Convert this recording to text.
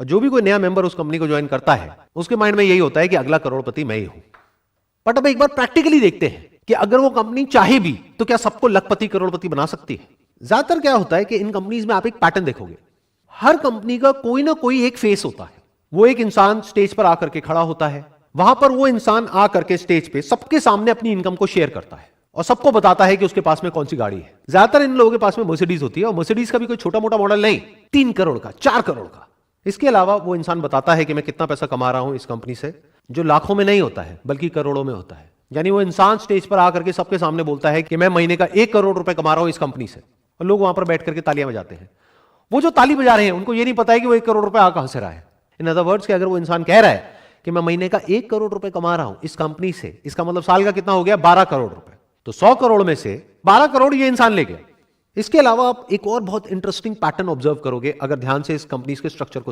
और जो भी कोई नया मेंबर उस कंपनी को ज्वाइन करता है उसके माइंड में यही होता है कि अगला करोड़पति मैं ही हूं। बट अब एक बार प्रैक्टिकली देखते हैं कि अगर वो कंपनी चाहे भी तो क्या सबको लखपति करोड़पति बना सकती है? ज्यादातर क्या होता है कि इन कंपनीज में आप एक पैटर्न देखोगे, हर कंपनी का कोई ना कोई एक फेस होता है। वो एक इंसान स्टेज पर आकर के खड़ा होता है, वहां पर वो इंसान आकर के स्टेज पे सबके सामने अपनी इनकम को शेयर करता है और सबको बताता है कि उसके पास में कौन सी गाड़ी है। ज्यादातर इन लोगों के पास में मर्सिडीज होती है, और मर्सिडीज का भी कोई छोटा मोटा मॉडल नहीं, 3 करोड़ का, 4 करोड़ का। इसके अलावा वो इंसान बताता है कि मैं कितना पैसा कमा रहा हूं इस कंपनी से, जो लाखों में नहीं होता है बल्कि करोड़ों में होता है। यानी वो इंसान स्टेज पर आकर के सबके सामने बोलता है कि मैं महीने का 1 करोड़ रुपए कमा रहा हूं इस कंपनी से, और लोग वहां पर बैठ करके तालियां बजाते हैं। वो जो ताली बजा रहे हैं उनको ये नहीं पता है कि वो 1 करोड़ रुपए आ कहां से रहा है। इन अदर वर्ड्स कि अगर वो इंसान कह रहा है कि मैं महीने का 1 करोड़ रुपए कमा रहा हूं इस कंपनी से, इसका मतलब साल का कितना हो गया? 12 करोड़ रुपए। तो 100 करोड़ में से 12 करोड़ ये इंसान ले गया। इसके अलावा आप एक और बहुत इंटरेस्टिंग पैटर्न ऑब्जर्व करोगे अगर ध्यान से इस कंपनी के स्ट्रक्चर को